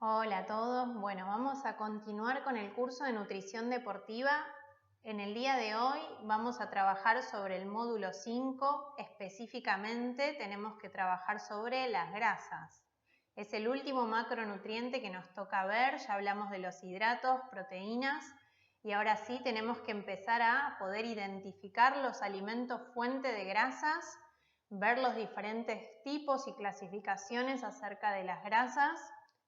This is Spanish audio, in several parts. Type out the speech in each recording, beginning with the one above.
Hola a todos. Bueno, vamos a continuar con el curso de nutrición deportiva. En el día de hoy vamos a trabajar sobre el módulo 5. Específicamente tenemos que trabajar sobre las grasas. Es el último macronutriente que nos toca ver. Ya hablamos de los hidratos, proteínas y ahora sí tenemos que empezar a poder identificar los alimentos fuente de grasas, ver los diferentes tipos y clasificaciones acerca de las grasas,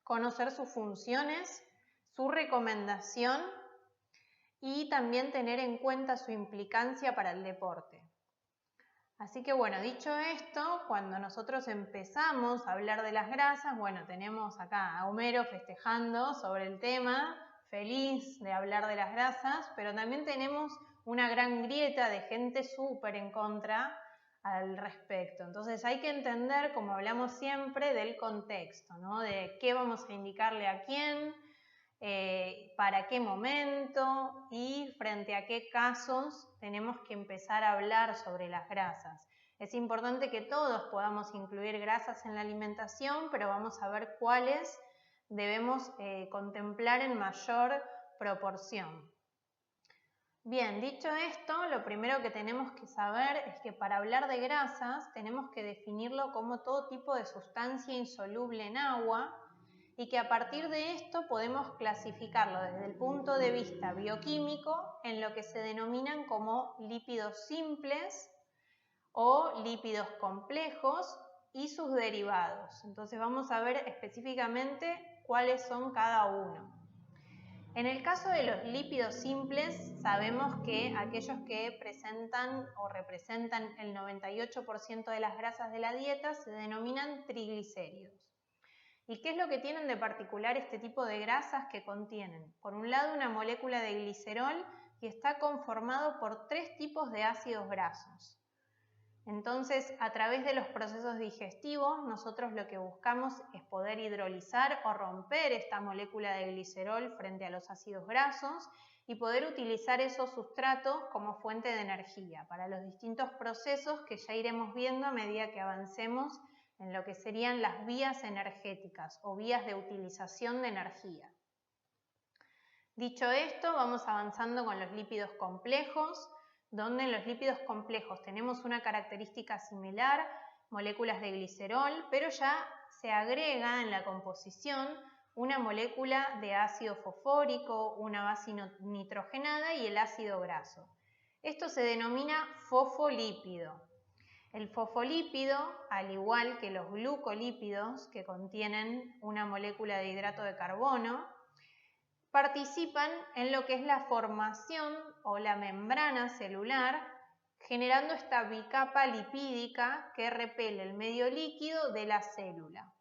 conocer sus funciones, su recomendación y también tener en cuenta su implicancia para el deporte. Así que bueno, dicho esto, cuando nosotros empezamos a hablar de las grasas, bueno, tenemos acá a Homero festejando sobre el tema, feliz de hablar de las grasas, pero también tenemos una gran grieta de gente súper en contra al respecto. Entonces hay que entender, como hablamos siempre, del contexto, ¿no? De qué vamos a indicarle a quién, para qué momento y frente a qué casos tenemos que empezar a hablar sobre las grasas. Es importante que todos podamos incluir grasas en la alimentación, pero vamos a ver cuáles debemos contemplar en mayor proporción. Bien, dicho esto, lo primero que tenemos que saber es que para hablar de grasas tenemos que definirlo como todo tipo de sustancia insoluble en agua y que a partir de esto podemos clasificarlo desde el punto de vista bioquímico en lo que se denominan como lípidos simples o lípidos complejos y sus derivados. Entonces vamos a ver específicamente cuáles son cada uno. En el caso de los lípidos simples, sabemos que aquellos que presentan o representan el 98% de las grasas de la dieta se denominan triglicéridos. ¿Y qué es lo que tienen de particular este tipo de grasas que contienen? Por un lado, una molécula de glicerol que está conformado por 3 tipos de ácidos grasos. Entonces, a través de los procesos digestivos, nosotros lo que buscamos es poder hidrolizar o romper esta molécula de glicerol frente a los ácidos grasos y poder utilizar esos sustratos como fuente de energía para los distintos procesos que ya iremos viendo a medida que avancemos en lo que serían las vías energéticas o vías de utilización de energía. Dicho esto, vamos avanzando con los lípidos complejos, donde en los lípidos complejos tenemos una característica similar, moléculas de glicerol, pero ya se agrega en la composición una molécula de ácido fosfórico, una base nitrogenada y el ácido graso. Esto se denomina fosfolípido. El fosfolípido, al igual que los glucolípidos, que contienen una molécula de hidrato de carbono, participan en lo que es la formación o la membrana celular, generando esta bicapa lipídica que repele el medio líquido de la célula.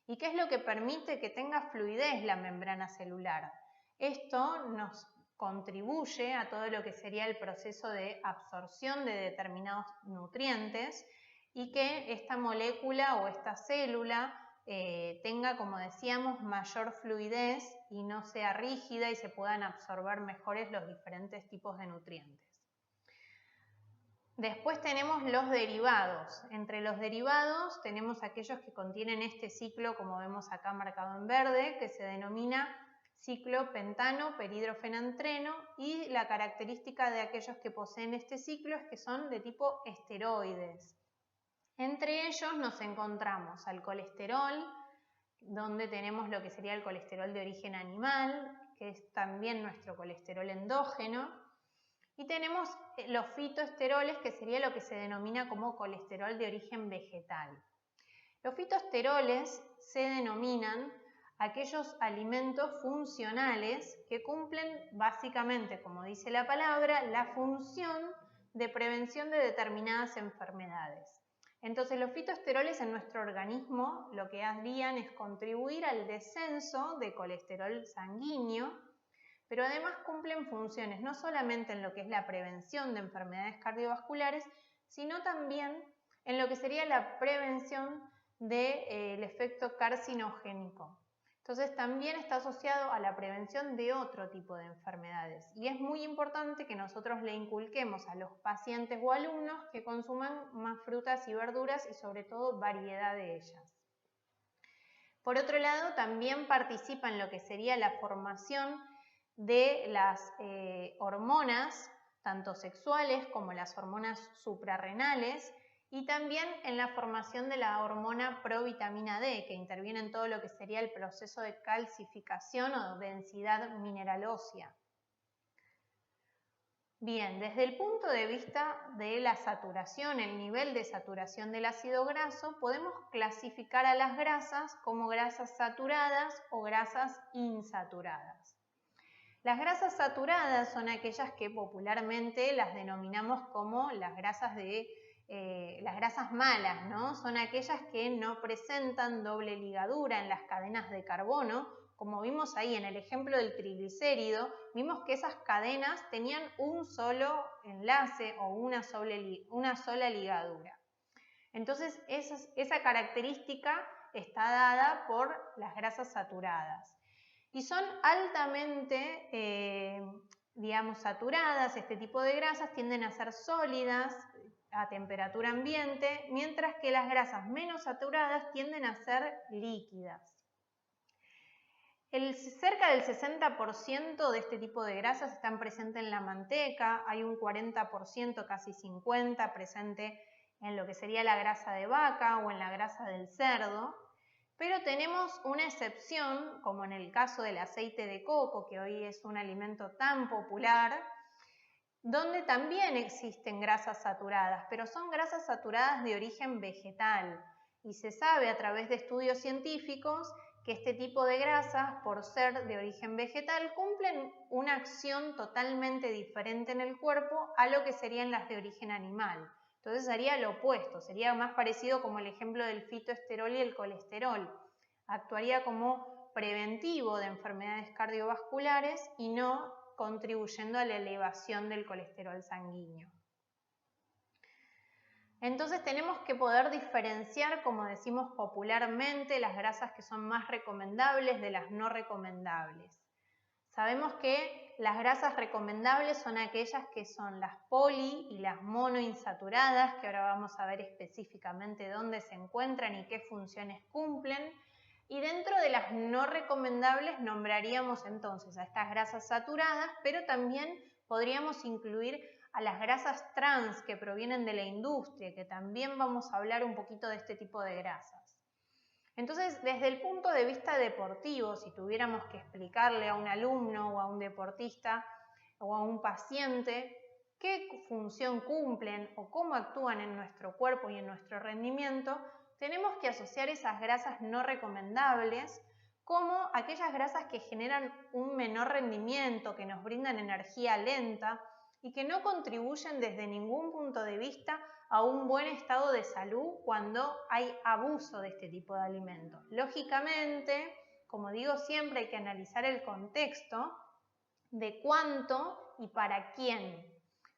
¿Y qué es lo que permite que tenga fluidez la membrana celular? Esto nos contribuye a todo lo que sería el proceso de absorción de determinados nutrientes y que esta molécula o esta célula tenga, como decíamos, mayor fluidez y no sea rígida y se puedan absorber mejores los diferentes tipos de nutrientes. Después tenemos los derivados. Entre los derivados tenemos aquellos que contienen este ciclo, como vemos acá marcado en verde, que se denomina ciclo pentano perhidrofenantreno, y la característica de aquellos que poseen este ciclo es que son de tipo esteroides. Entre ellos nos encontramos al colesterol, donde tenemos lo que sería el colesterol de origen animal, que es también nuestro colesterol endógeno, y tenemos los fitoesteroles, que sería lo que se denomina como colesterol de origen vegetal. Los fitoesteroles se denominan aquellos alimentos funcionales que cumplen básicamente, como dice la palabra, la función de prevención de determinadas enfermedades. Entonces los fitoesteroles en nuestro organismo lo que harían es contribuir al descenso de colesterol sanguíneo, pero además cumplen funciones no solamente en lo que es la prevención de enfermedades cardiovasculares, sino también en lo que sería la prevención del efecto carcinogénico. Entonces también está asociado a la prevención de otro tipo de enfermedades y es muy importante que nosotros le inculquemos a los pacientes o alumnos que consuman más frutas y verduras y sobre todo variedad de ellas. Por otro lado, también participa en lo que sería la formación de las hormonas, tanto sexuales como las hormonas suprarrenales, y también en la formación de la hormona provitamina D, que interviene en todo lo que sería el proceso de calcificación o densidad mineral ósea. Bien, desde el punto de vista de la saturación, el nivel de saturación del ácido graso, podemos clasificar a las grasas como grasas saturadas o grasas insaturadas. Las grasas saturadas son aquellas que popularmente las denominamos como las grasas malas, ¿no? Son aquellas que no presentan doble ligadura en las cadenas de carbono. Como vimos ahí en el ejemplo del triglicérido, vimos que esas cadenas tenían un solo enlace o una sola ligadura. Entonces, esa característica está dada por las grasas saturadas. Y son altamente, saturadas. Este tipo de grasas tienden a ser sólidas a temperatura ambiente, mientras que las grasas menos saturadas tienden a ser líquidas. Cerca del 60% de este tipo de grasas están presentes en la manteca, hay un 40%, casi 50%, presente en lo que sería la grasa de vaca o en la grasa del cerdo, pero tenemos una excepción, como en el caso del aceite de coco, que hoy es un alimento tan popular, donde también existen grasas saturadas, pero son grasas saturadas de origen vegetal, y se sabe a través de estudios científicos que este tipo de grasas, por ser de origen vegetal, cumplen una acción totalmente diferente en el cuerpo a lo que serían las de origen animal. Entonces sería lo opuesto, sería más parecido como el ejemplo del fitoesterol y el colesterol. Actuaría como preventivo de enfermedades cardiovasculares y no contribuyendo a la elevación del colesterol sanguíneo. Entonces tenemos que poder diferenciar, como decimos popularmente, las grasas que son más recomendables de las no recomendables. Sabemos que las grasas recomendables son aquellas que son las poli y las monoinsaturadas, que ahora vamos a ver específicamente dónde se encuentran y qué funciones cumplen. Y dentro de las no recomendables nombraríamos entonces a estas grasas saturadas, pero también podríamos incluir a las grasas trans que provienen de la industria, que también vamos a hablar un poquito de este tipo de grasas. Entonces, desde el punto de vista deportivo, si tuviéramos que explicarle a un alumno o a un deportista o a un paciente qué función cumplen o cómo actúan en nuestro cuerpo y en nuestro rendimiento, tenemos que asociar esas grasas no recomendables como aquellas grasas que generan un menor rendimiento, que nos brindan energía lenta y que no contribuyen desde ningún punto de vista a un buen estado de salud cuando hay abuso de este tipo de alimentos. Lógicamente, como digo siempre, hay que analizar el contexto de cuánto y para quién.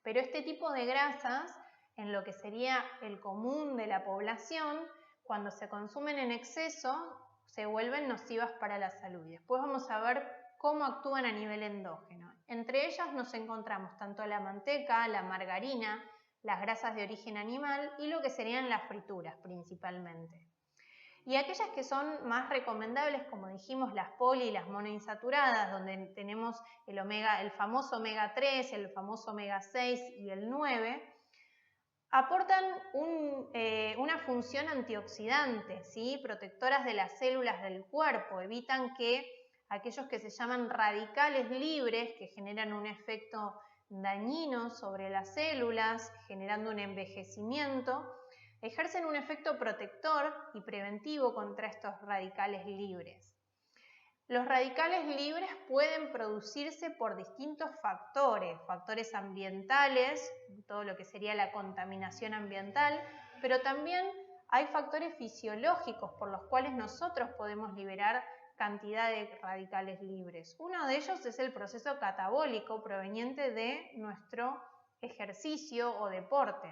Pero este tipo de grasas, en lo que sería el común de la población, cuando se consumen en exceso, se vuelven nocivas para la salud. Y después vamos a ver cómo actúan a nivel endógeno. Entre ellas nos encontramos tanto la manteca, la margarina, las grasas de origen animal y lo que serían las frituras principalmente. Y aquellas que son más recomendables, como dijimos, las poli y las monoinsaturadas, donde tenemos el famoso omega 3, el famoso omega 6 y el 9, aportan una función antioxidante, ¿sí? Protectoras de las células del cuerpo, evitan que aquellos que se llaman radicales libres, que generan un efecto dañino sobre las células, generando un envejecimiento, ejercen un efecto protector y preventivo contra estos radicales libres. Los radicales libres pueden producirse por distintos factores ambientales, todo lo que sería la contaminación ambiental, pero también hay factores fisiológicos por los cuales nosotros podemos liberar cantidad de radicales libres. Uno de ellos es el proceso catabólico proveniente de nuestro ejercicio o deporte.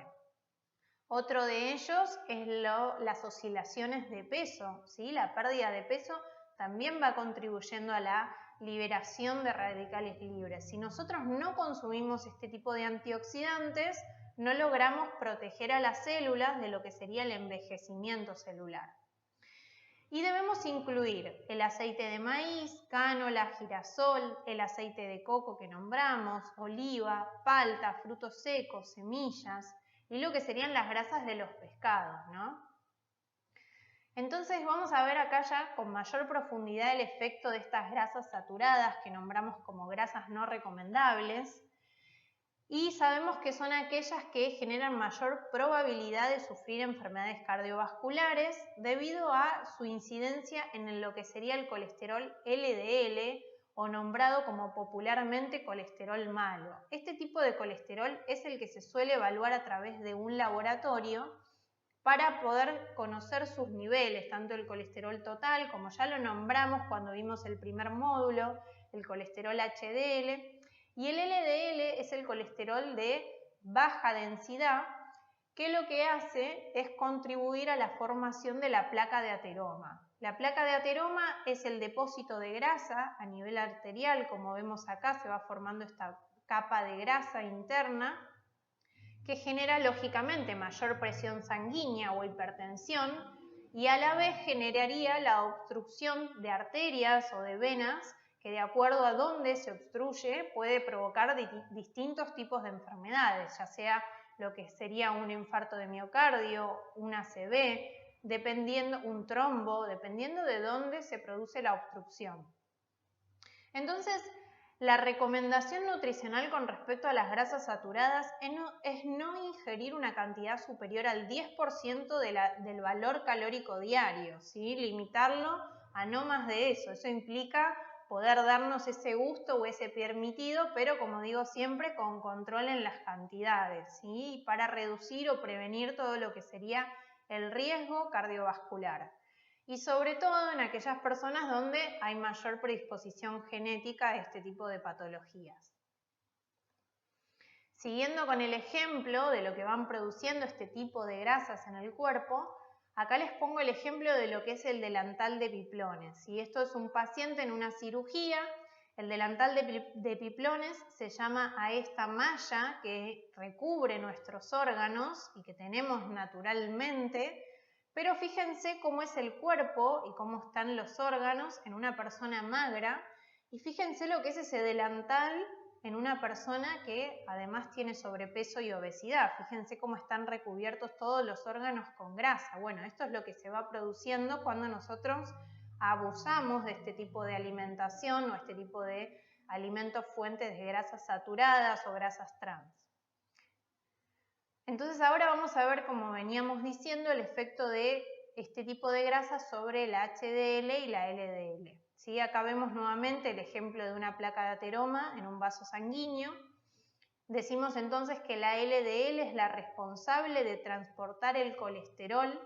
Otro de ellos es las oscilaciones de peso, ¿sí? La pérdida de peso también va contribuyendo a la liberación de radicales libres. Si nosotros no consumimos este tipo de antioxidantes, no logramos proteger a las células de lo que sería el envejecimiento celular. Y debemos incluir el aceite de maíz, cánola, girasol, el aceite de coco que nombramos, oliva, palta, frutos secos, semillas y lo que serían las grasas de los pescados, ¿no? Entonces vamos a ver acá ya con mayor profundidad el efecto de estas grasas saturadas que nombramos como grasas no recomendables. Y sabemos que son aquellas que generan mayor probabilidad de sufrir enfermedades cardiovasculares debido a su incidencia en lo que sería el colesterol LDL o nombrado como popularmente colesterol malo. Este tipo de colesterol es el que se suele evaluar a través de un laboratorio para poder conocer sus niveles, tanto el colesterol total, como ya lo nombramos cuando vimos el primer módulo, el colesterol HDL, y el LDL es el colesterol de baja densidad, que lo que hace es contribuir a la formación de la placa de ateroma. La placa de ateroma es el depósito de grasa a nivel arterial, como vemos acá se va formando esta capa de grasa interna, que genera lógicamente mayor presión sanguínea o hipertensión y a la vez generaría la obstrucción de arterias o de venas que de acuerdo a dónde se obstruye puede provocar distintos tipos de enfermedades, ya sea lo que sería un infarto de miocardio, un ACV, dependiendo, un trombo, dependiendo de dónde se produce la obstrucción. Entonces, la recomendación nutricional con respecto a las grasas saturadas es no ingerir una cantidad superior al 10% del valor calórico diario, ¿sí? Limitarlo a no más de eso. Eso implica poder darnos ese gusto o ese permitido, pero como digo siempre, con control en las cantidades, ¿sí? Para reducir o prevenir todo lo que sería el riesgo cardiovascular. Y sobre todo en aquellas personas donde hay mayor predisposición genética a este tipo de patologías. Siguiendo con el ejemplo de lo que van produciendo este tipo de grasas en el cuerpo, acá les pongo el ejemplo de lo que es el delantal de Piplones. Si esto es un paciente en una cirugía, el delantal de Piplones se llama a esta malla que recubre nuestros órganos y que tenemos naturalmente. Pero fíjense cómo es el cuerpo y cómo están los órganos en una persona magra y fíjense lo que es ese delantal en una persona que además tiene sobrepeso y obesidad. Fíjense cómo están recubiertos todos los órganos con grasa. Bueno, esto es lo que se va produciendo cuando nosotros abusamos de este tipo de alimentación o este tipo de alimentos fuentes de grasas saturadas o grasas trans. Entonces ahora vamos a ver, como veníamos diciendo, el efecto de este tipo de grasas sobre la HDL y la LDL. ¿Sí? Acá vemos nuevamente el ejemplo de una placa de ateroma en un vaso sanguíneo. Decimos entonces que la LDL es la responsable de transportar el colesterol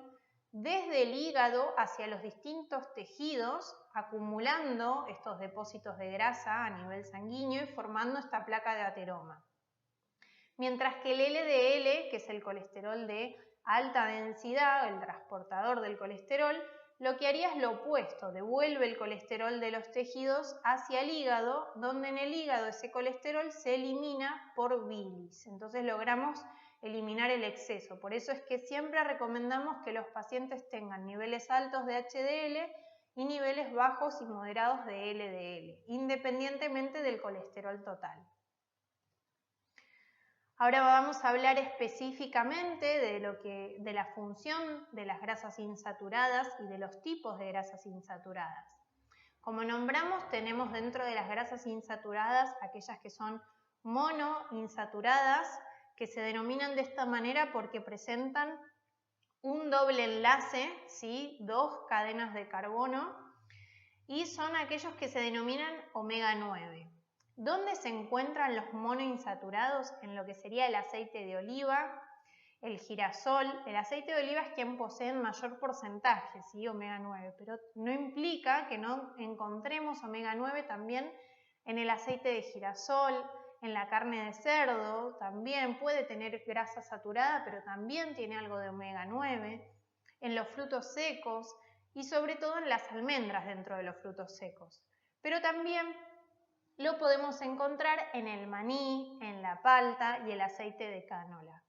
desde el hígado hacia los distintos tejidos, acumulando estos depósitos de grasa a nivel sanguíneo y formando esta placa de ateroma. Mientras que el LDL, que es el colesterol de alta densidad, el transportador del colesterol, lo que haría es lo opuesto, devuelve el colesterol de los tejidos hacia el hígado, donde en el hígado ese colesterol se elimina por bilis. Entonces logramos eliminar el exceso. Por eso es que siempre recomendamos que los pacientes tengan niveles altos de HDL y niveles bajos y moderados de LDL, independientemente del colesterol total. Ahora vamos a hablar específicamente de la función de las grasas insaturadas y de los tipos de grasas insaturadas. Como nombramos, tenemos dentro de las grasas insaturadas aquellas que son monoinsaturadas, que se denominan de esta manera porque presentan un doble enlace, ¿sí? 2 cadenas de carbono, y son aquellos que se denominan omega 9. ¿Dónde se encuentran los monoinsaturados? En lo que sería el aceite de oliva, el girasol. El aceite de oliva es quien posee el mayor porcentaje, ¿sí? Omega 9, pero no implica que no encontremos omega 9 también en el aceite de girasol, en la carne de cerdo, también puede tener grasa saturada, pero también tiene algo de omega 9, en los frutos secos y sobre todo en las almendras dentro de los frutos secos. Pero también lo podemos encontrar en el maní, en la palta y el aceite de cánola.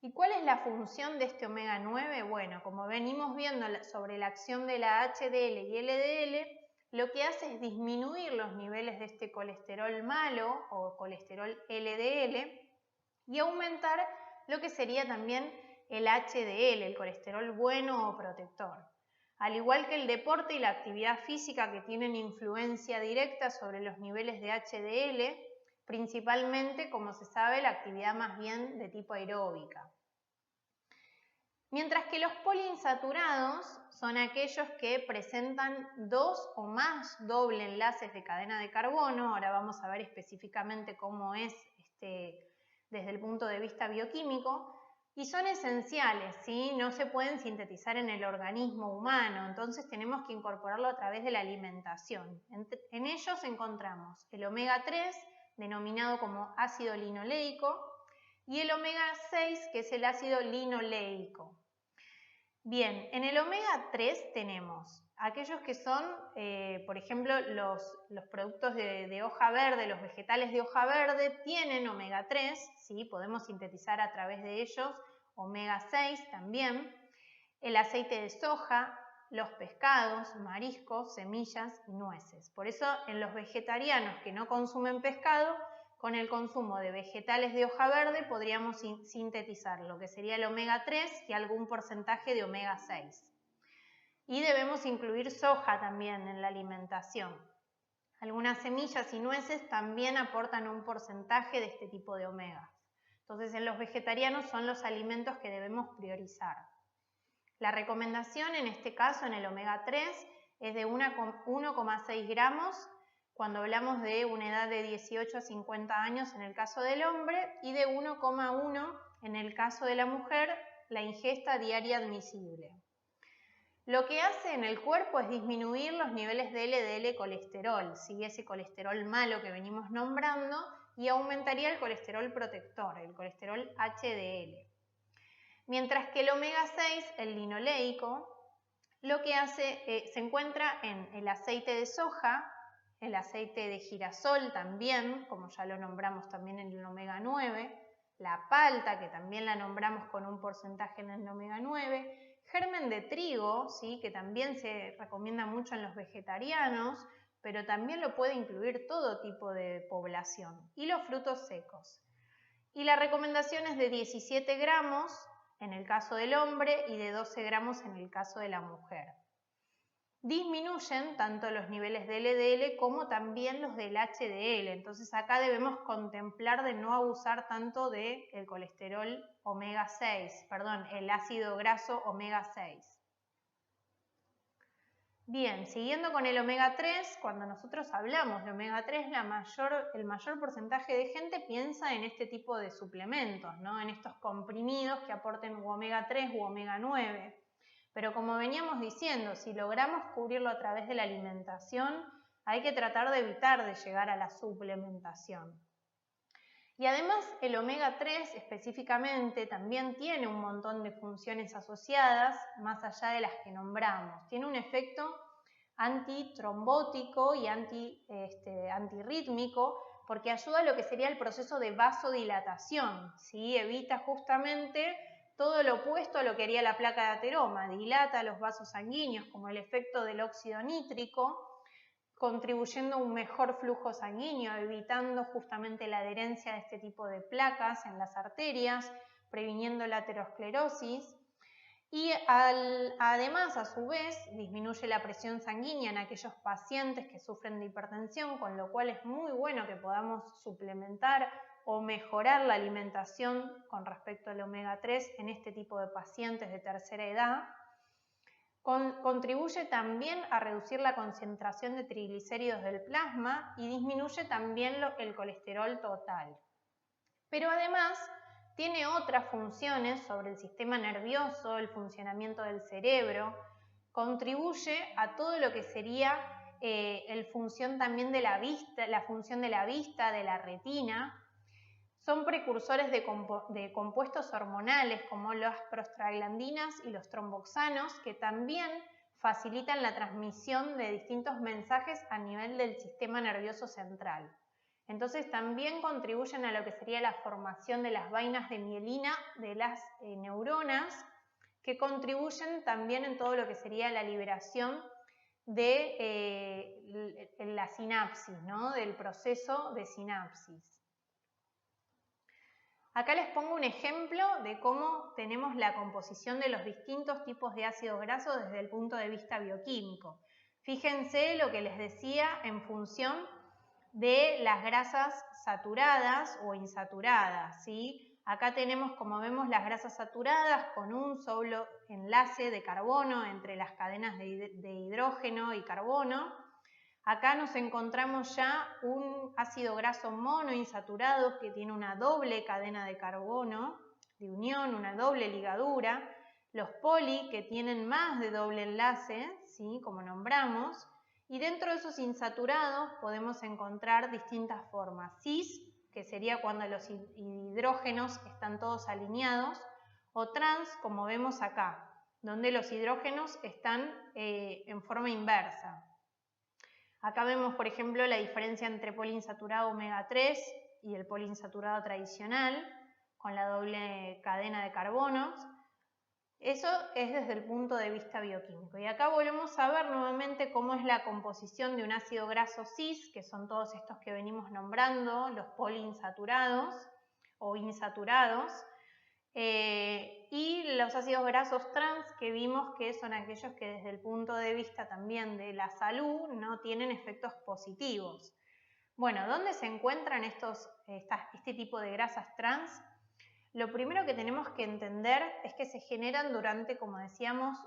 ¿Y cuál es la función de este omega 9? Bueno, como venimos viendo sobre la acción de la HDL y LDL, lo que hace es disminuir los niveles de este colesterol malo o colesterol LDL y aumentar lo que sería también el HDL, el colesterol bueno o protector. Al igual que el deporte y la actividad física que tienen influencia directa sobre los niveles de HDL, principalmente, como se sabe, la actividad más bien de tipo aeróbica. Mientras que los poliinsaturados son aquellos que presentan 2 o más doble enlaces de cadena de carbono. Ahora vamos a ver específicamente cómo es desde el punto de vista bioquímico. Y son esenciales, ¿sí? No se pueden sintetizar en el organismo humano, entonces tenemos que incorporarlo a través de la alimentación. En ellos encontramos el omega 3, denominado como ácido linoleico, y el omega 6, que es el ácido linoleico. Bien, en el omega 3 tenemos aquellos que son, por ejemplo, los productos de hoja verde, los vegetales de hoja verde tienen omega 3, ¿sí? Podemos sintetizar a través de ellos omega 6 también, el aceite de soja, los pescados, mariscos, semillas y nueces. Por eso en los vegetarianos que no consumen pescado, con el consumo de vegetales de hoja verde podríamos sintetizar lo que sería el omega 3 y algún porcentaje de omega 6. Y debemos incluir soja también en la alimentación. Algunas semillas y nueces también aportan un porcentaje de este tipo de omegas. Entonces, en los vegetarianos son los alimentos que debemos priorizar. La recomendación en este caso, en el omega 3, es de 1,6 gramos cuando hablamos de una edad de 18 a 50 años en el caso del hombre y de 1,1 en el caso de la mujer, la ingesta diaria admisible. Lo que hace en el cuerpo es disminuir los niveles de LDL colesterol, ¿sí? Ese colesterol malo que venimos nombrando, y aumentaría el colesterol protector, el colesterol HDL. Mientras que el omega 6, el linoleico, lo que hace se encuentra en el aceite de soja, el aceite de girasol también, como ya lo nombramos también en el omega 9, la palta, que también la nombramos con un porcentaje en el omega 9, germen de trigo, ¿sí? Que también se recomienda mucho en los vegetarianos, pero también lo puede incluir todo tipo de población, y los frutos secos. Y la recomendación es de 17 gramos en el caso del hombre y de 12 gramos en el caso de la mujer. Disminuyen tanto los niveles de LDL como también los del HDL, entonces acá debemos contemplar de no abusar tanto del colesterol omega 6, perdón, el ácido graso omega 6. Bien, siguiendo con el omega 3, cuando nosotros hablamos de omega 3, el mayor porcentaje de gente piensa en este tipo de suplementos, ¿no? En estos comprimidos que aporten omega 3 u omega 9. Pero como veníamos diciendo, si logramos cubrirlo a través de la alimentación, hay que tratar de evitar de llegar a la suplementación. Y además el omega 3 específicamente también tiene un montón de funciones asociadas, más allá de las que nombramos. Tiene un efecto antitrombótico y antirrítmico, porque ayuda a lo que sería el proceso de vasodilatación, ¿sí? Evita justamente todo lo opuesto a lo que haría la placa de ateroma, dilata los vasos sanguíneos como el efecto del óxido nítrico, contribuyendo a un mejor flujo sanguíneo, evitando justamente la adherencia de este tipo de placas en las arterias, previniendo la aterosclerosis. Y además, a su vez, disminuye la presión sanguínea en aquellos pacientes que sufren de hipertensión, con lo cual es muy bueno que podamos suplementar o mejorar la alimentación con respecto al omega 3 en este tipo de pacientes de tercera edad. Contribuye también a reducir la concentración de triglicéridos del plasma y disminuye también el colesterol total. Pero además tiene otras funciones sobre el sistema nervioso, el funcionamiento del cerebro, contribuye a todo lo que sería la función también de la vista, de la retina. Son precursores de compuestos hormonales como las prostaglandinas y los tromboxanos, que también facilitan la transmisión de distintos mensajes a nivel del sistema nervioso central. Entonces también contribuyen a lo que sería la formación de las vainas de mielina de las neuronas, que contribuyen también en todo lo que sería la liberación de la sinapsis, ¿no? Del proceso de sinapsis. Acá les pongo un ejemplo de cómo tenemos la composición de los distintos tipos de ácidos grasos desde el punto de vista bioquímico. Fíjense lo que les decía en función de las grasas saturadas o insaturadas, ¿sí? Acá tenemos, como vemos, las grasas saturadas con un solo enlace de carbono entre las cadenas de hidrógeno y carbono. Acá nos encontramos ya un ácido graso monoinsaturado que tiene una doble cadena de carbono de unión, una doble ligadura. Los poli que tienen más de doble enlace, ¿sí? Como nombramos. Y dentro de esos insaturados podemos encontrar distintas formas. Cis, que sería cuando los hidrógenos están todos alineados, o trans, como vemos acá, donde los hidrógenos están en forma inversa. Acá vemos, por ejemplo, la diferencia entre poliinsaturado omega 3 y el poliinsaturado tradicional, con la doble cadena de carbonos. Eso es desde el punto de vista bioquímico. Y acá volvemos a ver nuevamente cómo es la composición de un ácido graso cis, que son todos estos que venimos nombrando, los poliinsaturados o insaturados, y los ácidos grasos trans, que vimos que son aquellos que desde el punto de vista también de la salud no tienen efectos positivos. Bueno, ¿dónde se encuentran este tipo de grasas trans? Lo primero que tenemos que entender es que se generan durante, como decíamos,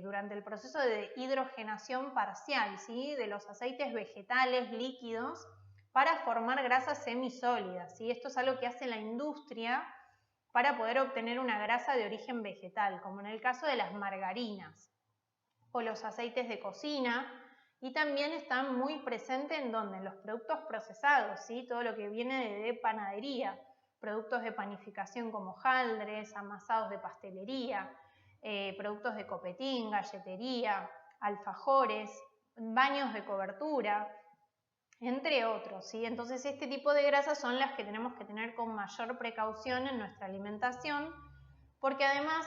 durante el proceso de hidrogenación parcial, ¿sí? De los aceites vegetales líquidos para formar grasas semisólidas, ¿sí? Esto es algo que hace la industria para poder obtener una grasa de origen vegetal, como en el caso de las margarinas o los aceites de cocina, y también están muy presentes en donde, en los productos procesados, ¿sí? Todo lo que viene de panadería, productos de panificación como hojaldres, amasados de pastelería, productos de copetín, galletería, alfajores, baños de cobertura, entre otros, ¿sí? Entonces este tipo de grasas son las que tenemos que tener con mayor precaución en nuestra alimentación, porque además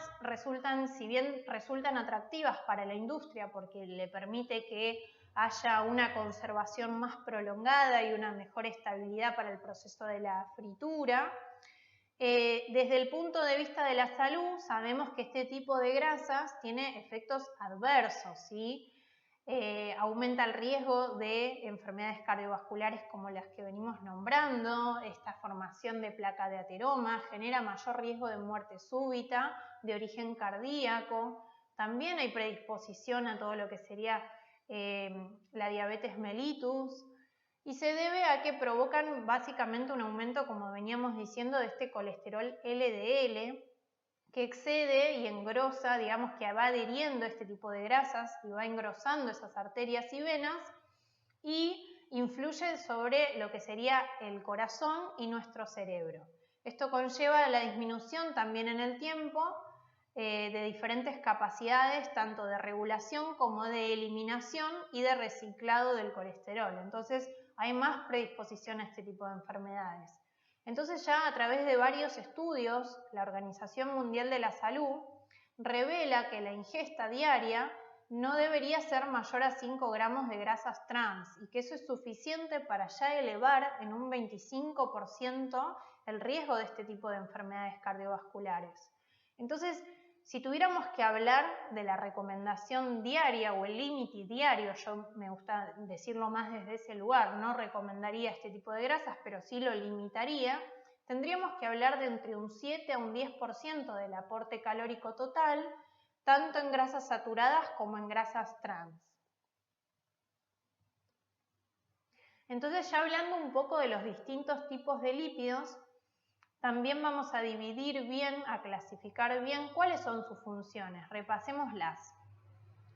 si bien resultan atractivas para la industria porque le permite que haya una conservación más prolongada y una mejor estabilidad para el proceso de la fritura, desde el punto de vista de la salud sabemos que este tipo de grasas tiene efectos adversos, ¿sí? Aumenta el riesgo de enfermedades cardiovasculares como las que venimos nombrando, esta formación de placa de ateroma, genera mayor riesgo de muerte súbita, de origen cardíaco, también hay predisposición a todo lo que sería la diabetes mellitus, y se debe a que provocan básicamente un aumento, como veníamos diciendo, de este colesterol LDL, que excede y engrosa, digamos que va adhiriendo este tipo de grasas y va engrosando esas arterias y venas y influye sobre lo que sería el corazón y nuestro cerebro. Esto conlleva la disminución también en el tiempo de diferentes capacidades, tanto de regulación como de eliminación y de reciclado del colesterol. Entonces hay más predisposición a este tipo de enfermedades. Entonces ya a través de varios estudios, la Organización Mundial de la Salud revela que la ingesta diaria no debería ser mayor a 5 gramos de grasas trans y que eso es suficiente para ya elevar en un 25% el riesgo de este tipo de enfermedades cardiovasculares. Entonces, si tuviéramos que hablar de la recomendación diaria o el límite diario, yo me gusta decirlo más desde ese lugar, no recomendaría este tipo de grasas, pero sí lo limitaría, tendríamos que hablar de entre un 7 a un 10% del aporte calórico total, tanto en grasas saturadas como en grasas trans. Entonces, ya hablando un poco de los distintos tipos de lípidos, también vamos a dividir bien, a clasificar bien cuáles son sus funciones. Repasémoslas.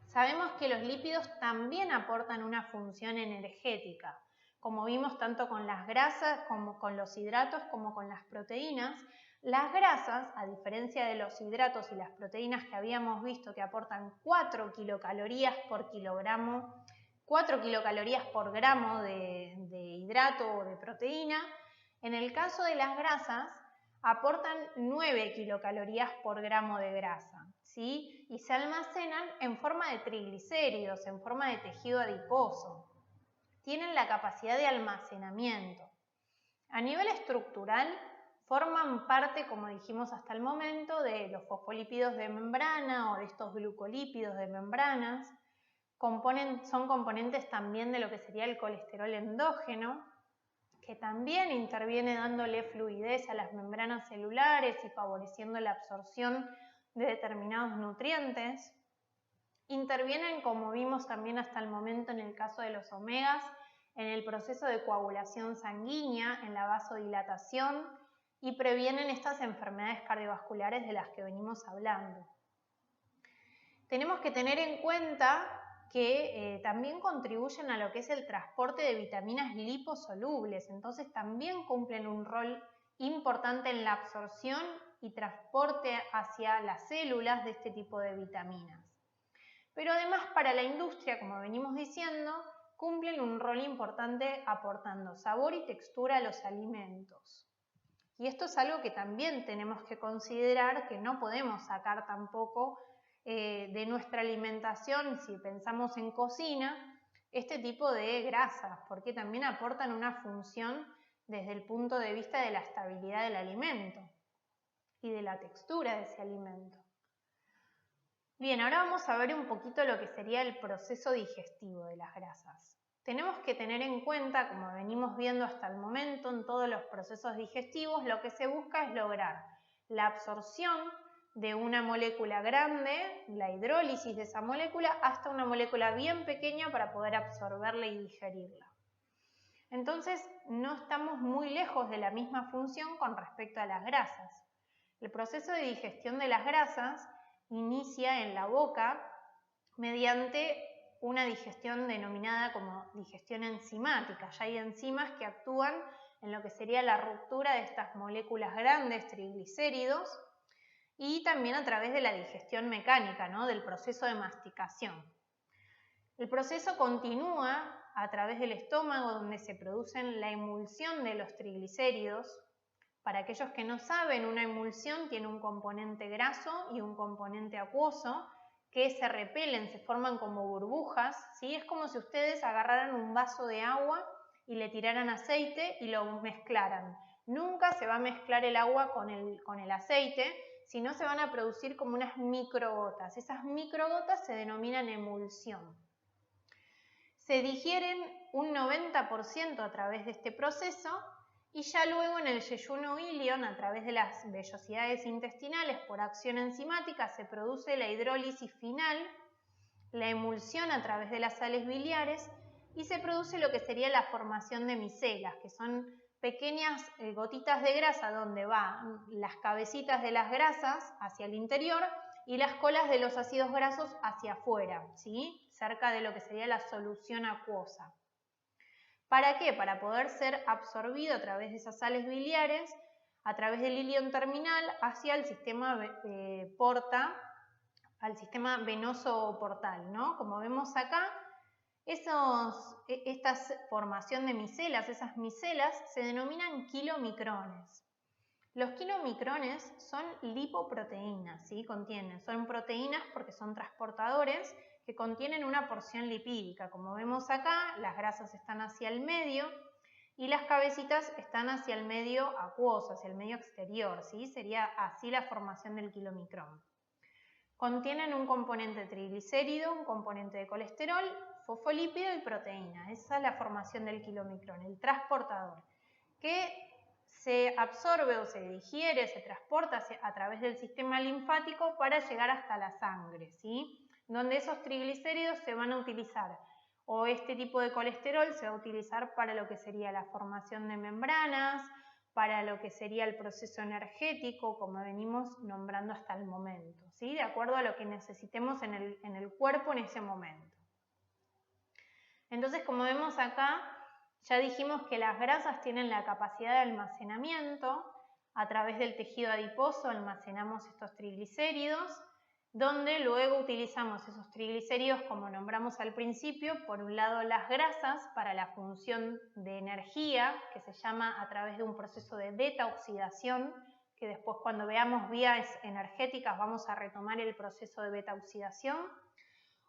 Sabemos que los lípidos también aportan una función energética, como vimos tanto con las grasas, como con los hidratos, como con las proteínas. Las grasas, a diferencia de los hidratos y las proteínas que habíamos visto que aportan 4 kilocalorías por kilogramo 4 kilocalorías por gramo de hidrato o de proteína. En el caso de las grasas, aportan 9 kilocalorías por gramo de grasa, ¿sí? Y se almacenan en forma de triglicéridos, en forma de tejido adiposo. Tienen la capacidad de almacenamiento. A nivel estructural, forman parte, como dijimos hasta el momento, de los fosfolípidos de membrana o de estos glucolípidos de membranas. Son componentes también de lo que sería el colesterol endógeno, que también interviene dándole fluidez a las membranas celulares y favoreciendo la absorción de determinados nutrientes. Intervienen, como vimos también hasta el momento en el caso de los omegas, en el proceso de coagulación sanguínea, en la vasodilatación y previenen estas enfermedades cardiovasculares de las que venimos hablando. Tenemos que tener en cuenta que también contribuyen a lo que es el transporte de vitaminas liposolubles, entonces también cumplen un rol importante en la absorción y transporte hacia las células de este tipo de vitaminas. Pero además para la industria, como venimos diciendo, cumplen un rol importante aportando sabor y textura a los alimentos. Y esto es algo que también tenemos que considerar, que no podemos sacar tampoco de nuestra alimentación, si pensamos en cocina, este tipo de grasas, porque también aportan una función desde el punto de vista de la estabilidad del alimento y de la textura de ese alimento. Bien, ahora vamos a ver un poquito lo que sería el proceso digestivo de las grasas. Tenemos que tener en cuenta, como venimos viendo hasta el momento en todos los procesos digestivos, lo que se busca es lograr la absorción de una molécula grande, la hidrólisis de esa molécula, hasta una molécula bien pequeña para poder absorberla y digerirla. Entonces, no estamos muy lejos de la misma función con respecto a las grasas. El proceso de digestión de las grasas inicia en la boca mediante una digestión denominada como digestión enzimática. Ya hay enzimas que actúan en lo que sería la ruptura de estas moléculas grandes, triglicéridos, y también a través de la digestión mecánica, ¿no? Del proceso de masticación. El proceso continúa a través del estómago, donde se producen la emulsión de los triglicéridos. Para aquellos que no saben, una emulsión tiene un componente graso y un componente acuoso que se repelen, se forman como burbujas, ¿sí? Es como si ustedes agarraran un vaso de agua y le tiraran aceite y lo mezclaran. Nunca se va a mezclar el agua con el aceite, sino se van a producir como unas microgotas. Esas microgotas se denominan emulsión. Se digieren un 90% a través de este proceso y ya luego en el yeyuno ilion, a través de las vellosidades intestinales por acción enzimática, se produce la hidrólisis final, la emulsión a través de las sales biliares y se produce lo que sería la formación de micelas, que son pequeñas gotitas de grasa donde van las cabecitas de las grasas hacia el interior y las colas de los ácidos grasos hacia afuera, ¿sí? Cerca de lo que sería la solución acuosa. ¿Para qué? Para poder ser absorbido a través de esas sales biliares, a través del ilion terminal hacia el sistema al sistema venoso portal, ¿no? Como vemos acá, esta formación de micelas, esas micelas se denominan kilomicrones. Los kilomicrones son lipoproteínas, ¿sí? Son proteínas porque son transportadores que contienen una porción lipídica. Como vemos acá, las grasas están hacia el medio y las cabecitas están hacia el medio acuoso, hacia el medio exterior, ¿sí? Sería así la formación del kilomicrón. Contienen un componente triglicérido, un componente de colesterol, fosfolípido y proteína. Esa es la formación del kilomicrón, el transportador, que se absorbe o se digiere, se transporta a través del sistema linfático para llegar hasta la sangre, ¿sí? Donde esos triglicéridos se van a utilizar, o este tipo de colesterol se va a utilizar para lo que sería la formación de membranas, para lo que sería el proceso energético, como venimos nombrando hasta el momento, ¿sí? De acuerdo a lo que necesitemos en el cuerpo en ese momento. Entonces, como vemos acá, ya dijimos que las grasas tienen la capacidad de almacenamiento. A través del tejido adiposo almacenamos estos triglicéridos. donde luego utilizamos esos triglicéridos, como nombramos al principio, por un lado las grasas para la función de energía, que se llama a través de un proceso de beta-oxidación, que después cuando veamos vías energéticas vamos a retomar el proceso de beta-oxidación,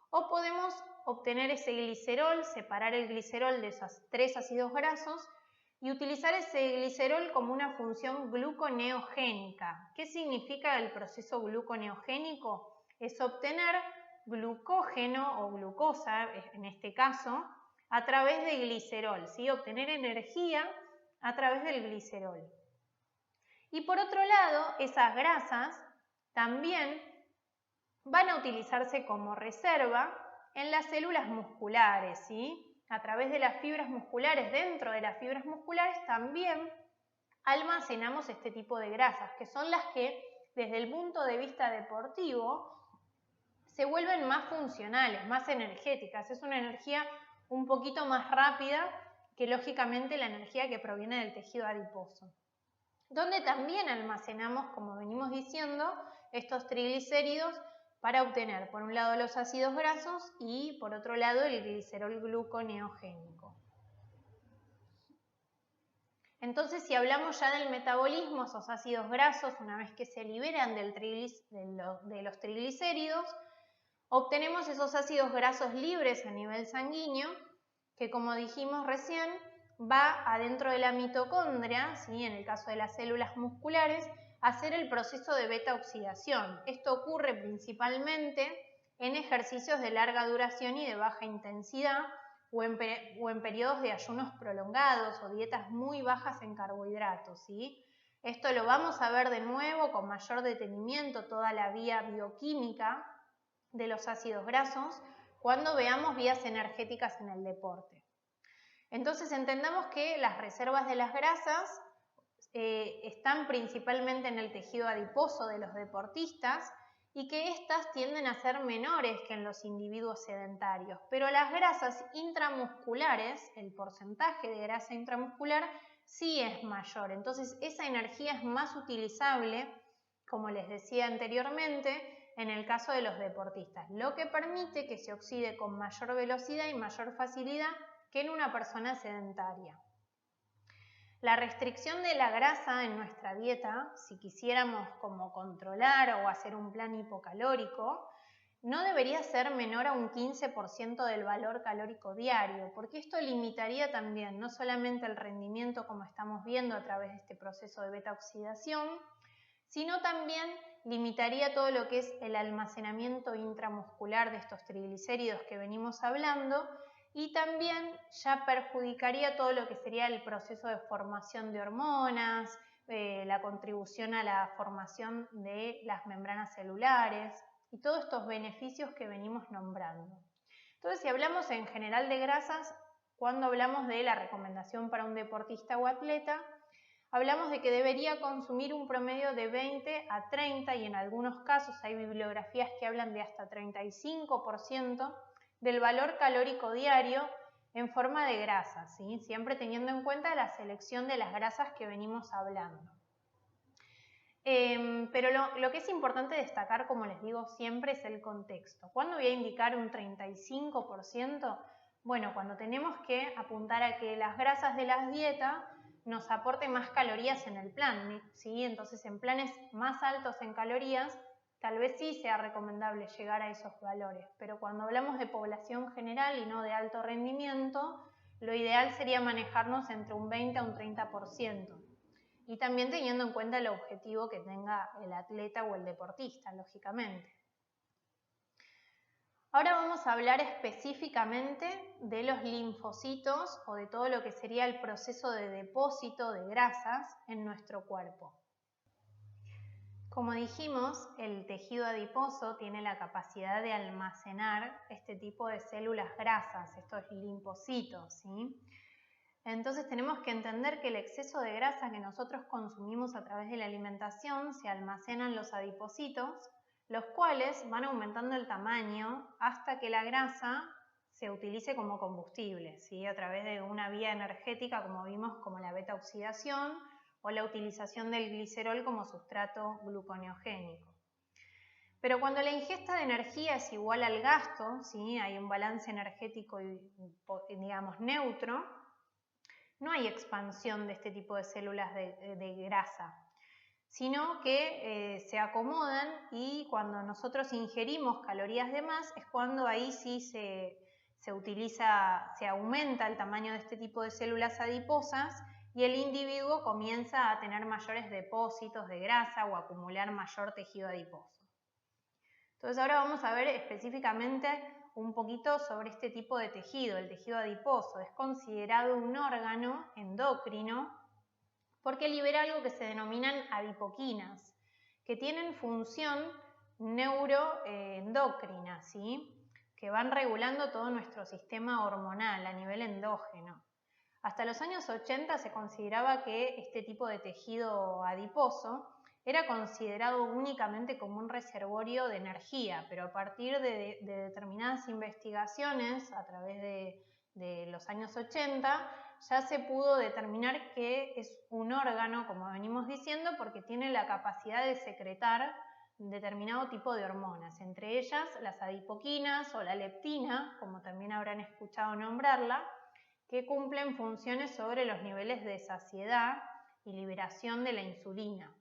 o podemos obtener ese glicerol, separar el glicerol de esos 3 ácidos grasos y utilizar ese glicerol como una función gluconeogénica. ¿Qué significa el proceso gluconeogénico? Es obtener glucógeno o glucosa, en este caso, a través de glicerol, ¿sí? Obtener energía a través del glicerol. Y por otro lado, esas grasas también van a utilizarse como reserva en las células musculares, ¿sí? A través de las fibras musculares, dentro de las fibras musculares también almacenamos este tipo de grasas, que son las que desde el punto de vista deportivo se vuelven más funcionales, más energéticas. Es una energía un poquito más rápida que lógicamente la energía que proviene del tejido adiposo, donde también almacenamos, como venimos diciendo, estos triglicéridos para obtener por un lado los ácidos grasos y por otro lado el glicerol gluconeogénico. Entonces, si hablamos ya del metabolismo, esos ácidos grasos, una vez que se liberan de los triglicéridos, obtenemos esos ácidos grasos libres a nivel sanguíneo, que como dijimos recién, va adentro de la mitocondria, ¿sí? En el caso de las células musculares, a hacer el proceso de beta-oxidación. Esto ocurre principalmente en ejercicios de larga duración y de baja intensidad, o en periodos de ayunos prolongados o dietas muy bajas en carbohidratos, ¿sí? Esto lo vamos a ver de nuevo con mayor detenimiento, toda la vía bioquímica de los ácidos grasos, cuando veamos vías energéticas en el deporte. Entonces entendamos que las reservas de las grasas están principalmente en el tejido adiposo de los deportistas y que éstas tienden a ser menores que en los individuos sedentarios, pero las grasas intramusculares, el porcentaje de grasa intramuscular sí es mayor, entonces esa energía es más utilizable, como les decía anteriormente, en el caso de los deportistas, lo que permite que se oxide con mayor velocidad y mayor facilidad que en una persona sedentaria. La restricción de la grasa en nuestra dieta, si quisiéramos como controlar o hacer un plan hipocalórico, no debería ser menor a un 15% del valor calórico diario, porque esto limitaría también no solamente el rendimiento como estamos viendo a través de este proceso de beta-oxidación, sino también limitaría todo lo que es el almacenamiento intramuscular de estos triglicéridos que venimos hablando y también ya perjudicaría todo lo que sería el proceso de formación de hormonas, la contribución a la formación de las membranas celulares y todos estos beneficios que venimos nombrando. Entonces, si hablamos en general de grasas, cuando hablamos de la recomendación para un deportista o atleta, hablamos de que debería consumir un promedio de 20 a 30 y en algunos casos hay bibliografías que hablan de hasta 35% del valor calórico diario en forma de grasas, ¿sí? Siempre teniendo en cuenta la selección de las grasas que venimos hablando. Pero lo que es importante destacar, como les digo siempre, es el contexto. ¿Cuándo voy a indicar un 35%? Bueno, cuando tenemos que apuntar a que las grasas de las dietas nos aporten más calorías en el plan, ¿sí? Entonces, en planes más altos en calorías, tal vez sí sea recomendable llegar a esos valores, pero cuando hablamos de población general y no de alto rendimiento, lo ideal sería manejarnos entre un 20 a un 30%. Y también teniendo en cuenta el objetivo que tenga el atleta o el deportista, lógicamente. Ahora vamos a hablar específicamente de los linfocitos o de todo lo que sería el proceso de depósito de grasas en nuestro cuerpo. Como dijimos, el tejido adiposo tiene la capacidad de almacenar este tipo de células grasas, estos linfocitos, ¿sí? Entonces tenemos que entender que el exceso de grasa que nosotros consumimos a través de la alimentación se almacena en los adipocitos, los cuales van aumentando el tamaño hasta que la grasa se utilice como combustible, ¿sí? A través de una vía energética, como vimos, como la beta-oxidación o la utilización del glicerol como sustrato gluconeogénico. Pero cuando la ingesta de energía es igual al gasto, ¿sí? Hay un balance energético, digamos, neutro, no hay expansión de este tipo de células de grasa, sino que se acomodan y cuando nosotros ingerimos calorías de más es cuando ahí sí se aumenta el tamaño de este tipo de células adiposas y el individuo comienza a tener mayores depósitos de grasa o acumular mayor tejido adiposo. Entonces ahora vamos a ver específicamente un poquito sobre este tipo de tejido. El tejido adiposo es considerado un órgano endocrino porque libera algo que se denominan adipoquinas, que tienen función neuroendocrina, ¿sí? Que van regulando todo nuestro sistema hormonal a nivel endógeno. Hasta los años 80 se consideraba que este tipo de tejido adiposo era considerado únicamente como un reservorio de energía, pero a partir de determinadas investigaciones a través de los años 80 ya se pudo determinar que es un órgano, como venimos diciendo, porque tiene la capacidad de secretar determinado tipo de hormonas, entre ellas las adipoquinas o la leptina, como también habrán escuchado nombrarla, que cumplen funciones sobre los niveles de saciedad y liberación de la insulina.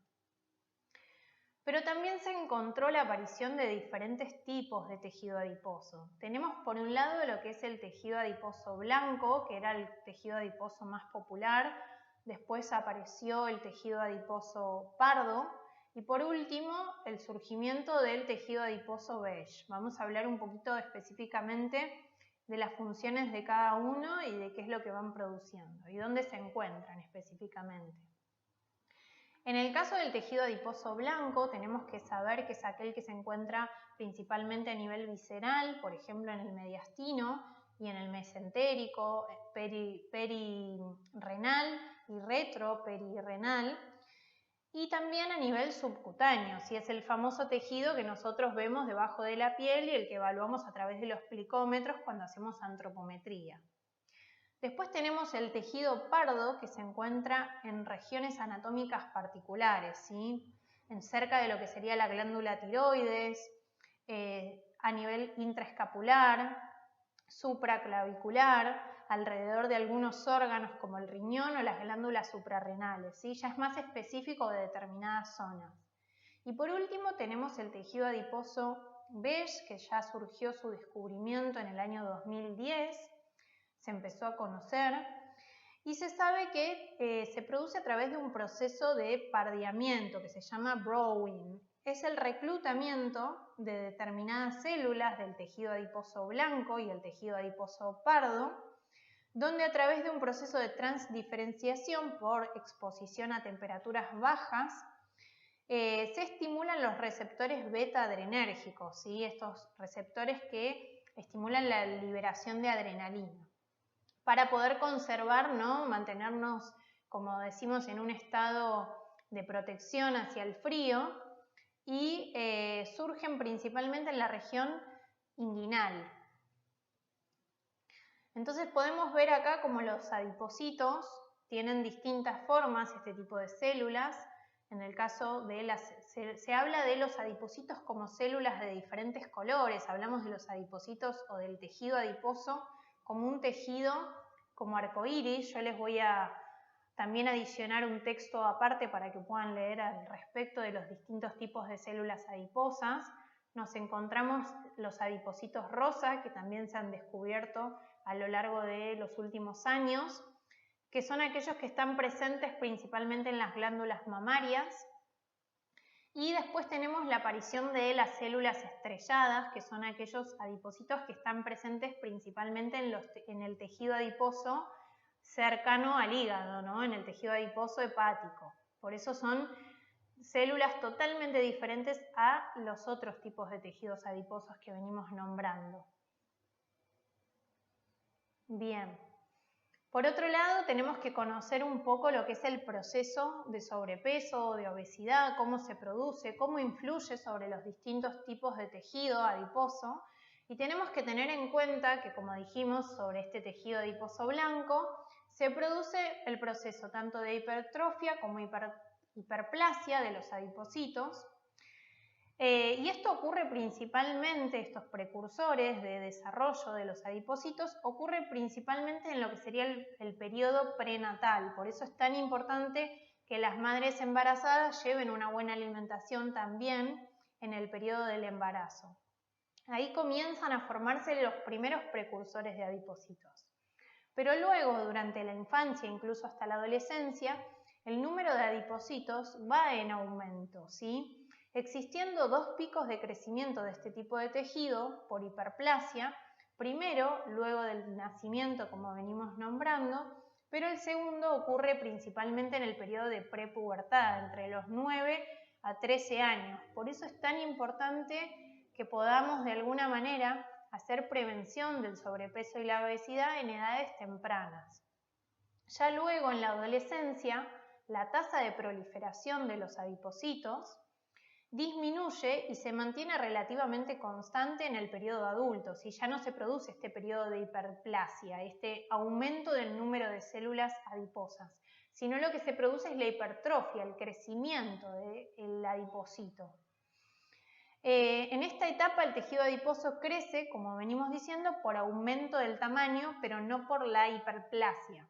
Pero también se encontró la aparición de diferentes tipos de tejido adiposo. Tenemos por un lado lo que es el tejido adiposo blanco, que era el tejido adiposo más popular. Después apareció el tejido adiposo pardo. Y por último, el surgimiento del tejido adiposo beige. Vamos a hablar un poquito específicamente de las funciones de cada uno y de qué es lo que van produciendo y dónde se encuentran específicamente. En el caso del tejido adiposo blanco, tenemos que saber que es aquel que se encuentra principalmente a nivel visceral, por ejemplo en el mediastino y en el mesentérico, perirenal y retroperirrenal, y también a nivel subcutáneo, si es el famoso tejido que nosotros vemos debajo de la piel y el que evaluamos a través de los plicómetros cuando hacemos antropometría. Después tenemos el tejido pardo que se encuentra en regiones anatómicas particulares, ¿sí? Cerca de lo que sería la glándula tiroides, a nivel intraescapular, supraclavicular, alrededor de algunos órganos como el riñón o las glándulas suprarrenales, ¿sí? Ya es más específico de determinadas zonas. Y por último tenemos el tejido adiposo beige, que ya surgió su descubrimiento en el año 2010, se empezó a conocer y se sabe que se produce a través de un proceso de pardeamiento que se llama browning. Es el reclutamiento de determinadas células del tejido adiposo blanco y el tejido adiposo pardo, donde a través de un proceso de transdiferenciación por exposición a temperaturas bajas, se estimulan los receptores beta-adrenérgicos, ¿sí? Estos receptores que estimulan la liberación de adrenalina, para poder conservar, ¿no? Mantenernos, como decimos, en un estado de protección hacia el frío y surgen principalmente en la región inguinal. Entonces podemos ver acá como los adipocitos tienen distintas formas, este tipo de células. En el caso de se habla de los adipocitos como células de diferentes colores, hablamos de los adipocitos o del tejido adiposo como un tejido como arcoíris. Yo les voy a también adicionar un texto aparte para que puedan leer al respecto de los distintos tipos de células adiposas. Nos encontramos los adipocitos rosa, que también se han descubierto a lo largo de los últimos años, que son aquellos que están presentes principalmente en las glándulas mamarias. Y después tenemos la aparición de las células estrelladas, que son aquellos adipocitos que están presentes principalmente en el tejido adiposo cercano al hígado, ¿no? En el tejido adiposo hepático. Por eso son células totalmente diferentes a los otros tipos de tejidos adiposos que venimos nombrando. Bien. Por otro lado, tenemos que conocer un poco lo que es el proceso de sobrepeso o de obesidad, cómo se produce, cómo influye sobre los distintos tipos de tejido adiposo. Y tenemos que tener en cuenta que, como dijimos, sobre este tejido adiposo blanco, se produce el proceso tanto de hipertrofia como hiperplasia de los adipocitos. Y esto ocurre principalmente, estos precursores de desarrollo de los adipocitos, ocurre principalmente en lo que sería el periodo prenatal. Por eso es tan importante que las madres embarazadas lleven una buena alimentación también en el periodo del embarazo. Ahí comienzan a formarse los primeros precursores de adipocitos. Pero luego, durante la infancia, incluso hasta la adolescencia, el número de adipocitos va en aumento, ¿sí? Existiendo dos picos de crecimiento de este tipo de tejido por hiperplasia, primero luego del nacimiento, como venimos nombrando, pero el segundo ocurre principalmente en el periodo de prepubertad, entre los 9 a 13 años. Por eso es tan importante que podamos de alguna manera hacer prevención del sobrepeso y la obesidad en edades tempranas. Ya luego en la adolescencia, la tasa de proliferación de los adipocitos disminuye y se mantiene relativamente constante en el periodo adulto, si ya no se produce este periodo de hiperplasia, este aumento del número de células adiposas, sino lo que se produce es la hipertrofia, el crecimiento del adipocito. En esta etapa el tejido adiposo crece, como venimos diciendo, por aumento del tamaño, pero no por la hiperplasia.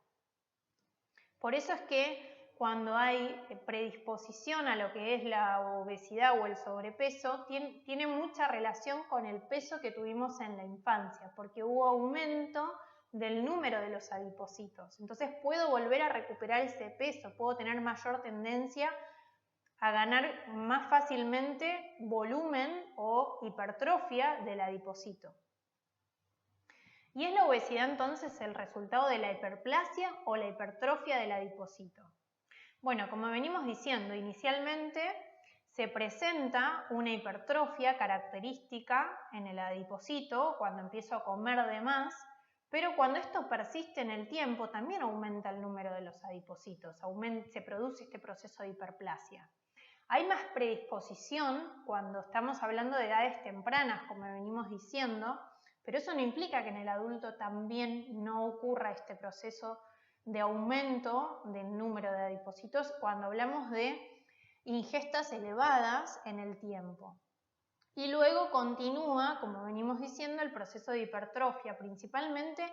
Por eso es que cuando hay predisposición a lo que es la obesidad o el sobrepeso, tiene mucha relación con el peso que tuvimos en la infancia, porque hubo aumento del número de los adipocitos. Entonces puedo volver a recuperar ese peso, puedo tener mayor tendencia a ganar más fácilmente volumen o hipertrofia del adipocito. ¿Y es la obesidad entonces el resultado de la hiperplasia o la hipertrofia del adipocito? Bueno, como venimos diciendo, inicialmente se presenta una hipertrofia característica en el adipocito cuando empiezo a comer de más, pero cuando esto persiste en el tiempo también aumenta el número de los adipocitos, se produce este proceso de hiperplasia. Hay más predisposición cuando estamos hablando de edades tempranas, como venimos diciendo, pero eso no implica que en el adulto también no ocurra este proceso de aumento del número de adipocitos cuando hablamos de ingestas elevadas en el tiempo. Y luego continúa, como venimos diciendo, el proceso de hipertrofia. Principalmente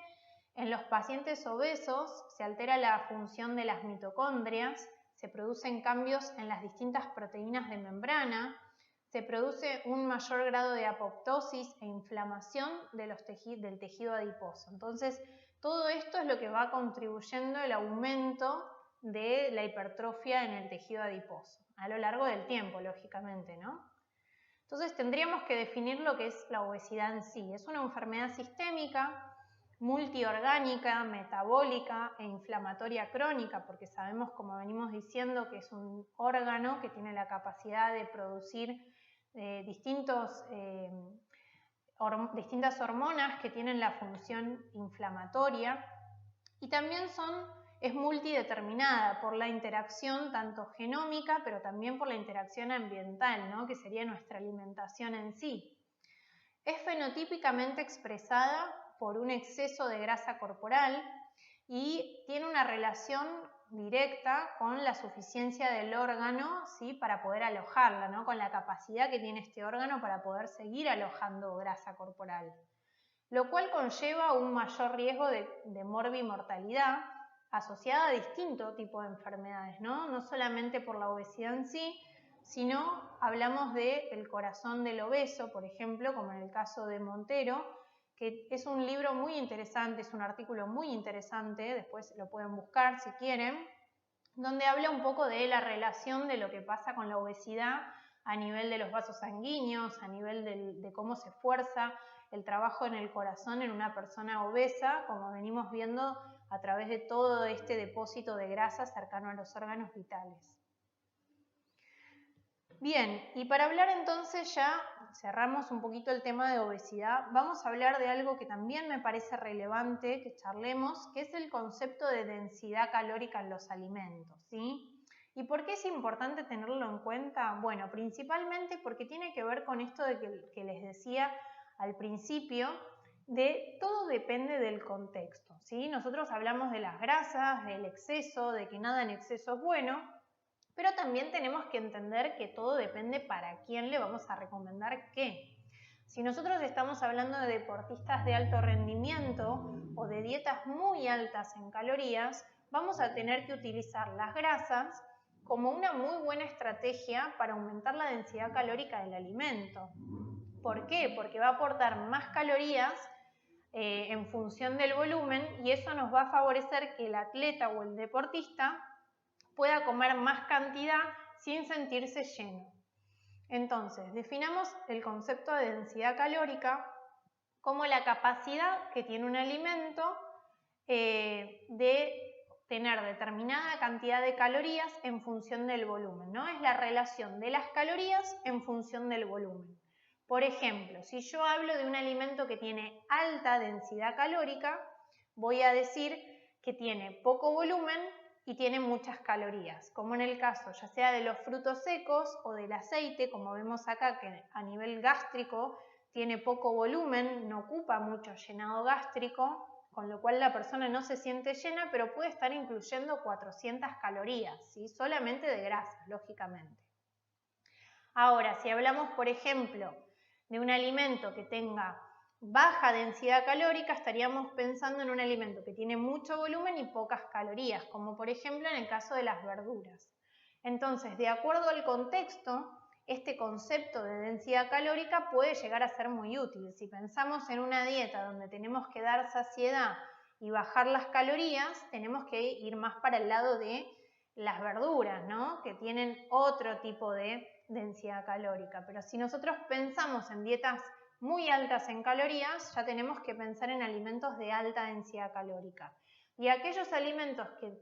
en los pacientes obesos se altera la función de las mitocondrias, se producen cambios en las distintas proteínas de membrana, se produce un mayor grado de apoptosis e inflamación del tejido adiposo. Entonces, todo esto es lo que va contribuyendo al aumento de la hipertrofia en el tejido adiposo, a lo largo del tiempo, lógicamente, ¿no? Entonces, tendríamos que definir lo que es la obesidad en sí. Es una enfermedad sistémica, multiorgánica, metabólica e inflamatoria crónica, porque sabemos, como venimos diciendo, que es un órgano que tiene la capacidad de producir distintas hormonas que tienen la función inflamatoria, y también es multideterminada por la interacción tanto genómica, pero también por la interacción ambiental, ¿no? Que sería nuestra alimentación en sí. Es fenotípicamente expresada por un exceso de grasa corporal y tiene una relación directa con la suficiencia del órgano, ¿sí? Para poder alojarla, ¿no? Con la capacidad que tiene este órgano para poder seguir alojando grasa corporal, lo cual conlleva un mayor riesgo de morbimortalidad asociada a distintos tipos de enfermedades, ¿no? No solamente por la obesidad en sí, sino hablamos del corazón del obeso, por ejemplo, como en el caso de Montero, que es un libro muy interesante, es un artículo muy interesante, después lo pueden buscar si quieren, donde habla un poco de la relación de lo que pasa con la obesidad a nivel de los vasos sanguíneos, a nivel de cómo se fuerza el trabajo en el corazón en una persona obesa, como venimos viendo a través de todo este depósito de grasa cercano a los órganos vitales. Bien, y para hablar entonces ya, cerramos un poquito el tema de obesidad, vamos a hablar de algo que también me parece relevante que charlemos, que es el concepto de densidad calórica en los alimentos, ¿sí? ¿Y por qué es importante tenerlo en cuenta? Bueno, principalmente porque tiene que ver con esto de que les decía al principio, de todo depende del contexto, ¿sí? Nosotros hablamos de las grasas, del exceso, de que nada en exceso es bueno, Pero también tenemos que entender que todo depende para quién le vamos a recomendar qué. Si nosotros estamos hablando de deportistas de alto rendimiento o de dietas muy altas en calorías, vamos a tener que utilizar las grasas como una muy buena estrategia para aumentar la densidad calórica del alimento. ¿Por qué? Porque va a aportar más calorías en función del volumen y eso nos va a favorecer que el atleta o el deportista pueda comer más cantidad sin sentirse lleno. Entonces, definamos el concepto de densidad calórica como la capacidad que tiene un alimento de tener determinada cantidad de calorías en función del volumen, ¿no? Es la relación de las calorías en función del volumen. Por ejemplo, si yo hablo de un alimento que tiene alta densidad calórica, voy a decir que tiene poco volumen y tiene muchas calorías, como en el caso ya sea de los frutos secos o del aceite, como vemos acá que a nivel gástrico tiene poco volumen, no ocupa mucho llenado gástrico, con lo cual la persona no se siente llena, pero puede estar incluyendo 400 calorías, ¿sí? Solamente de grasas, lógicamente. Ahora, si hablamos, por ejemplo, de un alimento que tenga baja densidad calórica, estaríamos pensando en un alimento que tiene mucho volumen y pocas calorías, como por ejemplo en el caso de las verduras. Entonces, de acuerdo al contexto, este concepto de densidad calórica puede llegar a ser muy útil. Si pensamos en una dieta donde tenemos que dar saciedad y bajar las calorías, tenemos que ir más para el lado de las verduras, ¿no? Que tienen otro tipo de densidad calórica. Pero si nosotros pensamos en dietas muy altas en calorías, ya tenemos que pensar en alimentos de alta densidad calórica. Y aquellos alimentos que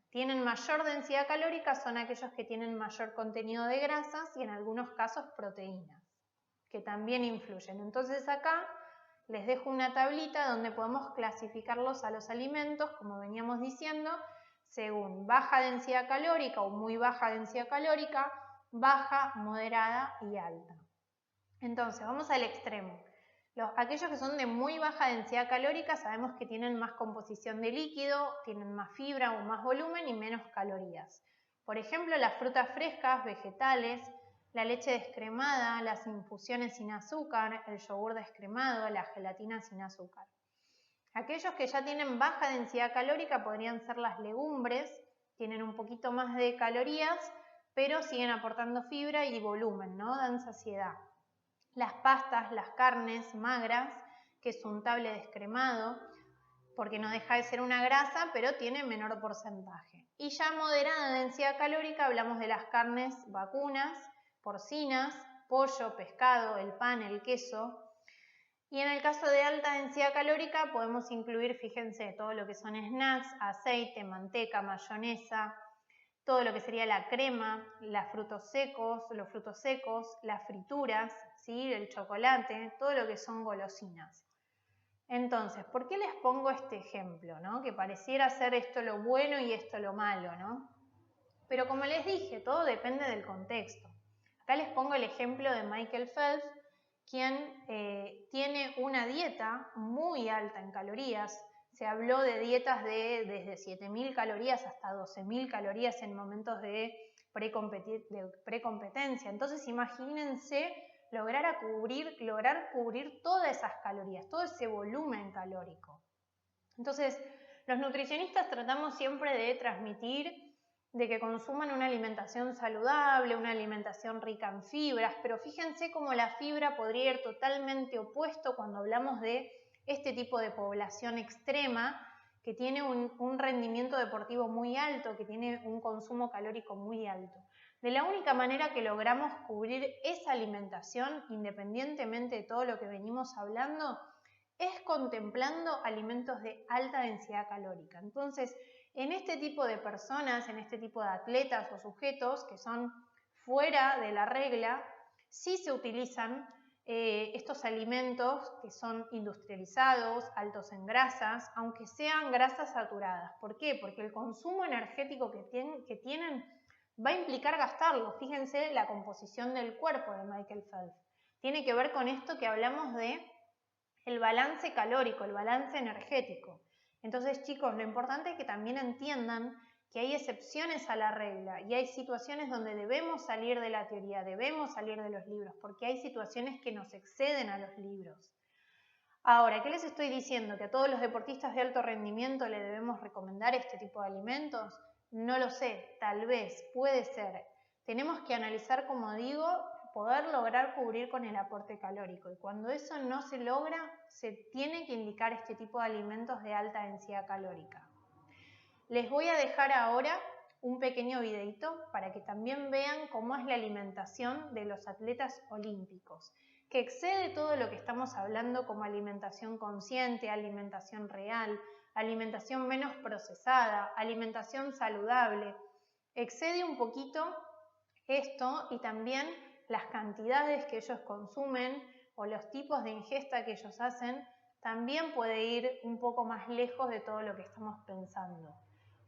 tienen mayor densidad calórica son aquellos que tienen mayor contenido de grasas y en algunos casos proteínas, que también influyen. Entonces acá les dejo una tablita donde podemos clasificarlos a los alimentos, como veníamos diciendo, según baja densidad calórica o muy baja densidad calórica, baja, moderada y alta. Entonces, vamos al extremo. Aquellos que son de muy baja densidad calórica sabemos que tienen más composición de líquido, tienen más fibra o más volumen y menos calorías. Por ejemplo, las frutas frescas, vegetales, la leche descremada, las infusiones sin azúcar, el yogur descremado, la gelatina sin azúcar. Aquellos que ya tienen baja densidad calórica podrían ser las legumbres, tienen un poquito más de calorías, pero siguen aportando fibra y volumen, ¿no? Dan saciedad. Las pastas, las carnes magras, que es untable descremado, porque no deja de ser una grasa, pero tiene menor porcentaje. Y ya moderada densidad calórica hablamos de las carnes vacunas, porcinas, pollo, pescado, el pan, el queso. Y en el caso de alta densidad calórica podemos incluir, fíjense, todo lo que son snacks, aceite, manteca, mayonesa, todo lo que sería la crema, los frutos secos, las frituras, ¿sí? El chocolate, todo lo que son golosinas. Entonces, ¿por qué les pongo este ejemplo, ¿no? Que pareciera ser esto lo bueno y esto lo malo, ¿no? Pero como les dije, todo depende del contexto. Acá les pongo el ejemplo de Michael Phelps, quien tiene una dieta muy alta en calorías. Se habló de dietas de desde 7.000 calorías hasta 12.000 calorías en momentos de precompetencia. Entonces imagínense lograr cubrir todas esas calorías, todo ese volumen calórico. Entonces, los nutricionistas tratamos siempre de transmitir de que consuman una alimentación saludable, una alimentación rica en fibras, pero fíjense cómo la fibra podría ir totalmente opuesto cuando hablamos de este tipo de población extrema que tiene un rendimiento deportivo muy alto, que tiene un consumo calórico muy alto. De la única manera que logramos cubrir esa alimentación, independientemente de todo lo que venimos hablando, es contemplando alimentos de alta densidad calórica. Entonces, en este tipo de personas, en este tipo de atletas o sujetos que son fuera de la regla, sí se utilizan estos alimentos que son industrializados, altos en grasas, aunque sean grasas saturadas. ¿Por qué? Porque el consumo energético que tienen va a implicar gastarlo. Fíjense la composición del cuerpo de Michael Phelps. Tiene que ver con esto que hablamos de el balance calórico, el balance energético. Entonces, chicos, lo importante es que también entiendan que hay excepciones a la regla y hay situaciones donde debemos salir de la teoría, debemos salir de los libros, porque hay situaciones que nos exceden a los libros. Ahora, ¿qué les estoy diciendo? ¿Que a todos los deportistas de alto rendimiento le debemos recomendar este tipo de alimentos? No lo sé, tal vez, puede ser. Tenemos que analizar, como digo, poder lograr cubrir con el aporte calórico. Y cuando eso no se logra, se tiene que indicar este tipo de alimentos de alta densidad calórica. Les voy a dejar ahora un pequeño videito para que también vean cómo es la alimentación de los atletas olímpicos, que excede todo lo que estamos hablando como alimentación consciente, alimentación real, alimentación menos procesada, alimentación saludable. Excede un poquito esto y también las cantidades que ellos consumen o los tipos de ingesta que ellos hacen también puede ir un poco más lejos de todo lo que estamos pensando.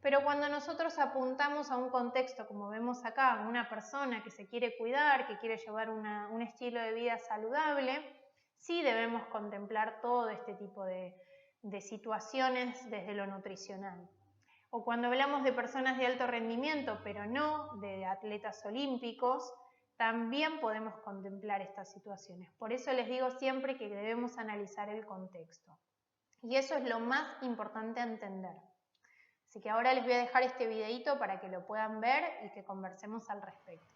Pero cuando nosotros apuntamos a un contexto, como vemos acá, una persona que se quiere cuidar, que quiere llevar un estilo de vida saludable, sí debemos contemplar todo este tipo de situaciones desde lo nutricional. O cuando hablamos de personas de alto rendimiento, pero no de atletas olímpicos, también podemos contemplar estas situaciones. Por eso les digo siempre que debemos analizar el contexto. Y eso es lo más importante a entender. Así que ahora les voy a dejar este videito para que lo puedan ver y que conversemos al respecto.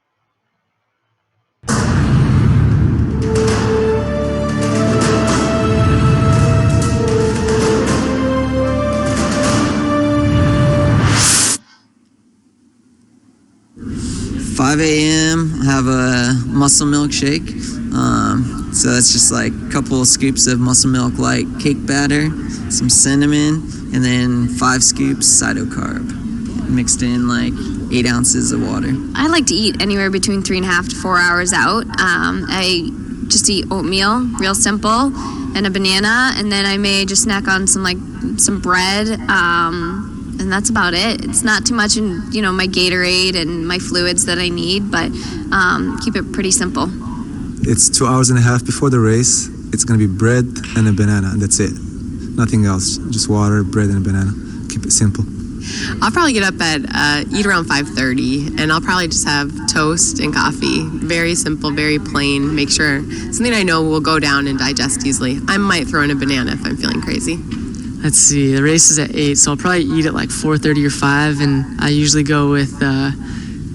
5 a.m. have a muscle milk shake. So that's just like a couple of scoops of muscle milk like cake batter, some cinnamon, and then 5 scoops cytocarb, mixed in like 8 ounces of water. I like to eat anywhere between 3.5 to 4 hours out. I just eat oatmeal, real simple, and a banana, and then I may just snack on some bread. And that's about it. It's not too much in, my Gatorade and my fluids that I need, but keep it pretty simple. It's 2.5 hours before the race. It's gonna be bread and a banana, and that's it. Nothing else, just water, bread, and a banana. Keep it simple. I'll probably get up at, eat around 5:30, and I'll probably just have toast and coffee. Very simple, very plain. Make sure, something I know will go down and digest easily. I might throw in a banana if I'm feeling crazy. Let's see, the race is at 8, so I'll probably eat at like 4:30 or 5, and I usually go with a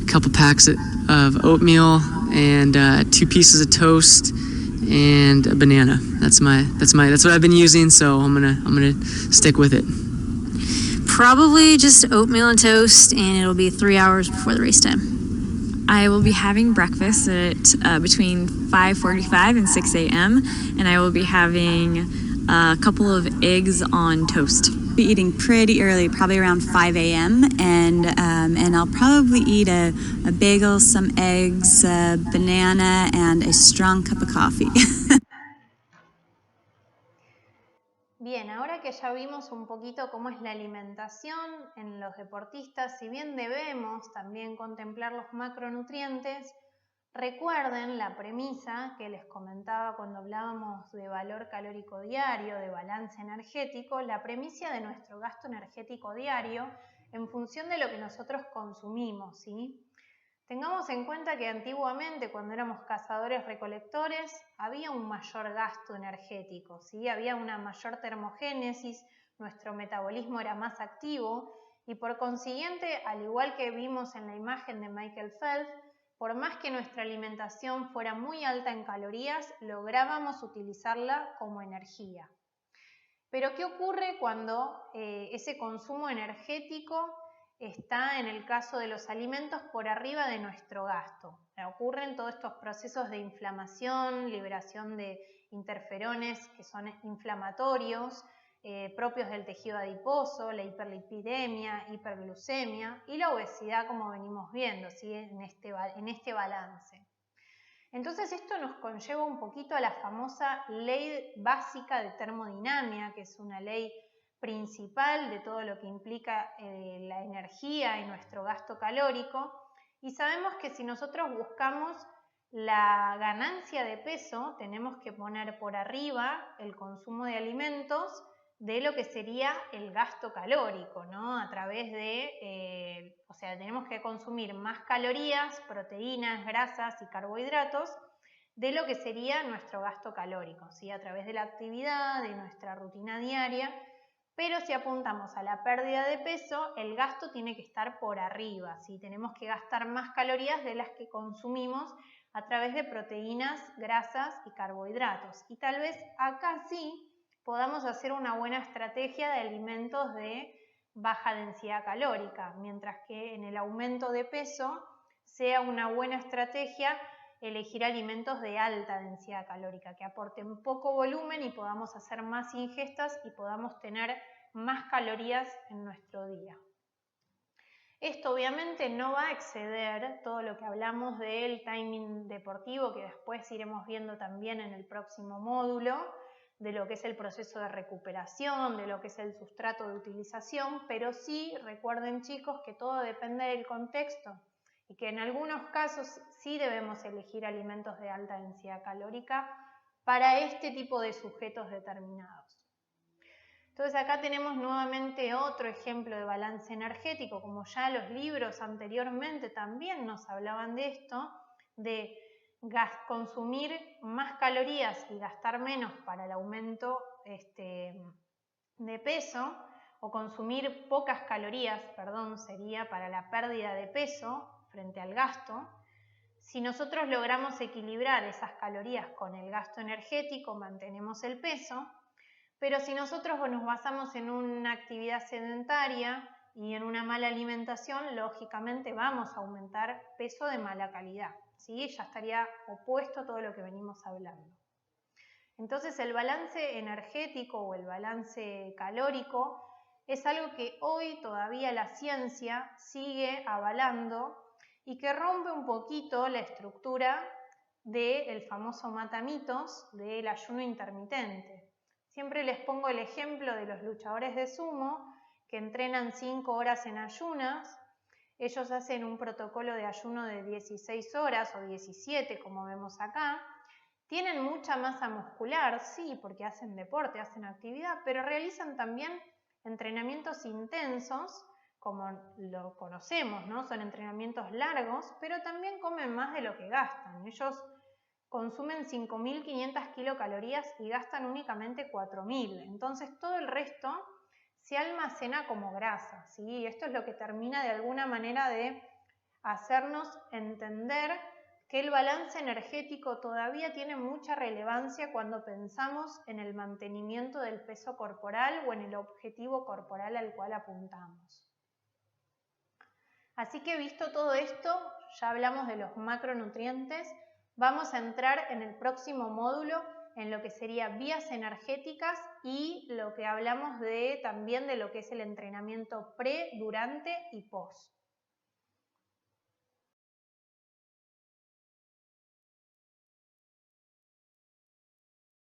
couple packs of oatmeal and 2 pieces of toast and a banana. That's what I've been using, so I'm gonna stick with it. Probably just oatmeal and toast, and it'll be 3 hours before the race time. I will be having breakfast at between 5:45 and 6 a.m. and I will be having a couple of eggs on toast. Be eating pretty early, probably around 5 a.m. and I'll probably eat a bagel, some eggs, a banana, and a strong cup of coffee. Bien, ahora que ya vimos un poquito cómo es la alimentación en los deportistas, si bien debemos también contemplar los macronutrientes, recuerden la premisa que les comentaba cuando hablábamos de valor calórico diario, de balance energético, la premisa de nuestro gasto energético diario en función de lo que nosotros consumimos, ¿sí? Tengamos en cuenta que antiguamente, cuando éramos cazadores-recolectores, había un mayor gasto energético, ¿sí? Había una mayor termogénesis, nuestro metabolismo era más activo y por consiguiente, al igual que vimos en la imagen de Michael Phelps, por más que nuestra alimentación fuera muy alta en calorías, lográbamos utilizarla como energía. Pero ¿qué ocurre cuando ese consumo energético está, en el caso de los alimentos, por arriba de nuestro gasto? Ocurren todos estos procesos de inflamación, liberación de interferones que son inflamatorios, propios del tejido adiposo, la hiperlipidemia, hiperglucemia y la obesidad, como venimos viendo, ¿sí? en este balance. Entonces esto nos conlleva un poquito a la famosa ley básica de termodinámica, que es una ley principal de todo lo que implica la energía y nuestro gasto calórico, y sabemos que si nosotros buscamos la ganancia de peso, tenemos que poner por arriba el consumo de alimentos de lo que sería el gasto calórico, ¿no? A través de, o sea, tenemos que consumir más calorías, proteínas, grasas y carbohidratos de lo que sería nuestro gasto calórico, ¿sí? A través de la actividad, de nuestra rutina diaria, pero si apuntamos a la pérdida de peso, el gasto tiene que estar por arriba, ¿sí? Tenemos que gastar más calorías de las que consumimos a través de proteínas, grasas y carbohidratos. Y tal vez acá sí podamos hacer una buena estrategia de alimentos de baja densidad calórica, mientras que en el aumento de peso sea una buena estrategia elegir alimentos de alta densidad calórica, que aporten poco volumen y podamos hacer más ingestas y podamos tener más calorías en nuestro día. Esto obviamente no va a exceder todo lo que hablamos del timing deportivo, que después iremos viendo también en el próximo módulo, de lo que es el proceso de recuperación, de lo que es el sustrato de utilización, pero sí recuerden, chicos, que todo depende del contexto y que en algunos casos sí debemos elegir alimentos de alta densidad calórica para este tipo de sujetos determinados. Entonces acá tenemos nuevamente otro ejemplo de balance energético, como ya los libros anteriormente también nos hablaban de esto, de consumir más calorías y gastar menos para el aumento de peso, o consumir pocas calorías, perdón, sería para la pérdida de peso frente al gasto. Si nosotros logramos equilibrar esas calorías con el gasto energético, mantenemos el peso, pero si nosotros nos basamos en una actividad sedentaria y en una mala alimentación, lógicamente vamos a aumentar peso de mala calidad, ¿sí? Ya estaría opuesto a todo lo que venimos hablando. Entonces el balance energético o el balance calórico es algo que hoy todavía la ciencia sigue avalando y que rompe un poquito la estructura del famoso matamitos del ayuno intermitente. Siempre les pongo el ejemplo de los luchadores de sumo que entrenan 5 horas en ayunas. Ellos hacen un protocolo de ayuno de 16 horas o 17, como vemos acá. Tienen mucha masa muscular, sí, porque hacen deporte, hacen actividad, pero realizan también entrenamientos intensos, como lo conocemos, ¿no? Son entrenamientos largos, pero también comen más de lo que gastan. Ellos consumen 5.500 kilocalorías y gastan únicamente 4.000. Entonces todo el resto se almacena como grasa, ¿sí? Esto es lo que termina de alguna manera de hacernos entender que el balance energético todavía tiene mucha relevancia cuando pensamos en el mantenimiento del peso corporal o en el objetivo corporal al cual apuntamos. Así que visto todo esto, ya hablamos de los macronutrientes. Vamos a entrar en el próximo módulo en lo que sería vías energéticas y lo que hablamos también de lo que es el entrenamiento pre, durante y post.